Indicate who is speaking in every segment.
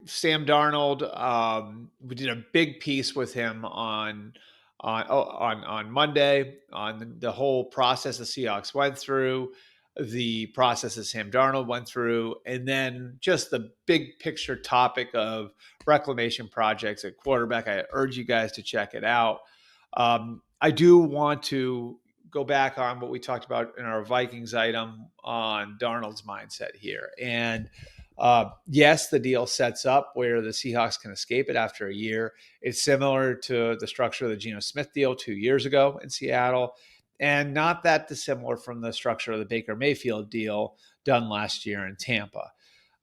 Speaker 1: Sam Darnold, we did a big piece with him on Monday on the whole process the Seahawks went through, the process that Sam Darnold went through, and then just the big picture topic of reclamation projects at quarterback. I urge you guys to check it out. I do want to go back on what we talked about in our Vikings item on Darnold's mindset here. And yes, the deal sets up where the Seahawks can escape it after a year. It's similar to the structure of the Geno Smith deal 2 years ago in Seattle, and not that dissimilar from the structure of the Baker Mayfield deal done last year in Tampa.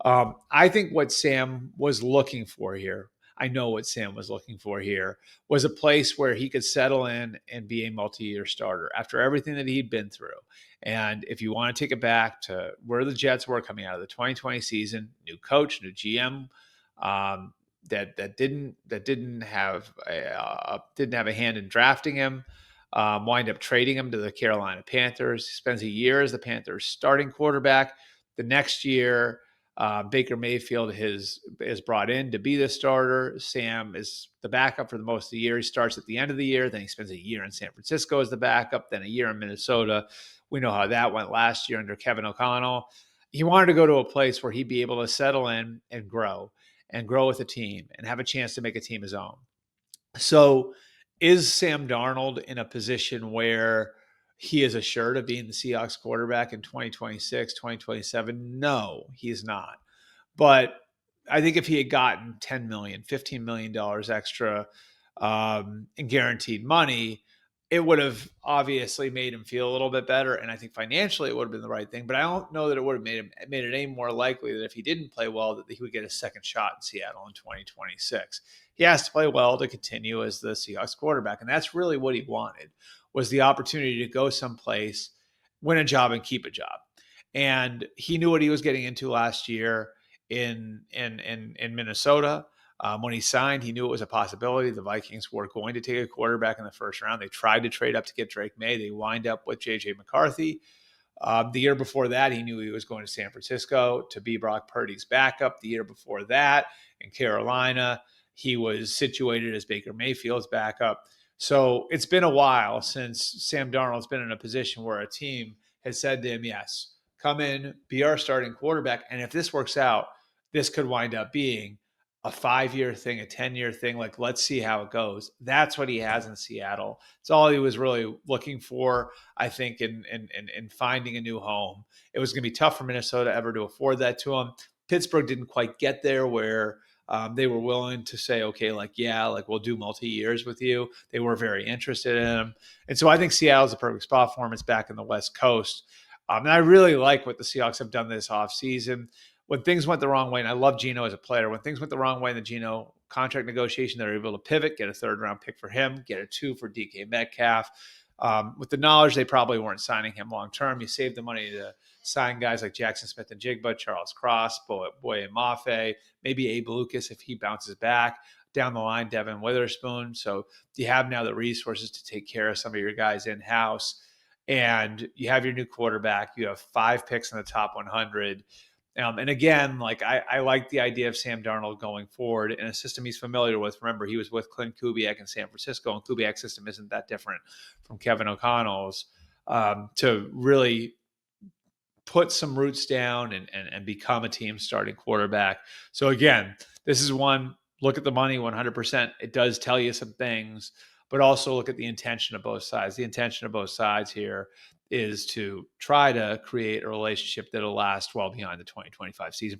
Speaker 1: I think what Sam was looking for here, I know what Sam was looking for here, was a place where he could settle in and be a multi-year starter after everything that he'd been through. And if you want to take it back to where the Jets were coming out of the 2020 season, new coach, new GM, that didn't have a hand in drafting him, wind up trading him to the Carolina Panthers. He spends a year as the Panthers starting quarterback. The next year, Baker Mayfield is brought in to be the starter. Sam is the backup for the most of the year. He starts at the end of the year. Then he spends a year in San Francisco as the backup, then a year in Minnesota. We know how that went last year under Kevin O'Connell. He wanted to go to a place where he'd be able to settle in and grow with a team and have a chance to make a team his own. So is Sam Darnold in a position where he is assured of being the Seahawks quarterback in 2026, 2027? No, he's not. But I think if he had gotten $10 million, $15 million extra in guaranteed money, it would have obviously made him feel a little bit better. And I think financially it would have been the right thing. But I don't know that it would have made it any more likely that if he didn't play well, that he would get a second shot in Seattle in 2026. He has to play well to continue as the Seahawks quarterback. And that's really what he wanted, was the opportunity to go someplace, win a job, and keep a job. And he knew what he was getting into last year in Minnesota. When he signed, he knew it was a possibility. The Vikings were going to take a quarterback in the first round. They tried to trade up to get Drake May. They wind up with J.J. McCarthy. The year before that, he knew he was going to San Francisco to be Brock Purdy's backup. The year before that, in Carolina, he was situated as Baker Mayfield's backup. So it's been a while since Sam Darnold's been in a position where a team has said to him, yes, come in, be our starting quarterback. And if this works out, this could wind up being a 5-year thing, a 10-year thing. Like, let's see how it goes. That's what he has in Seattle. It's all he was really looking for, I think, in finding a new home. It was going to be tough for Minnesota ever to afford that to him. Pittsburgh didn't quite get there where they were willing to say, okay, we'll do multi-years with you. They were very interested in him. And so I think Seattle's a perfect spot for him. It's back in the West Coast. And I really like what the Seahawks have done this offseason. When things went the wrong way, and I love Geno as a player, when things went the wrong way in the Geno contract negotiation, they were able to pivot, get a third-round pick for him, get a 2 for DK Metcalf. With the knowledge they probably weren't signing him long-term, you save the money to sign guys like Jackson Smith and Jigba, Charles Cross, Boye Mafe, maybe Abe Lucas if he bounces back. Down the line, Devin Witherspoon. So you have now the resources to take care of some of your guys in-house. And you have your new quarterback. You have 5 picks in the top 100. And again, I like the idea of Sam Darnold going forward in a system he's familiar with. Remember, he was with Clint Kubiak in San Francisco, and Kubiak's system isn't that different from Kevin O'Connell's, to really put some roots down and become a team starting quarterback. So again, this is one, look at the money 100%. It does tell you some things, but also look at the intention of both sides. The intention of both sides here is to try to create a relationship that'll last well beyond the 2025 season.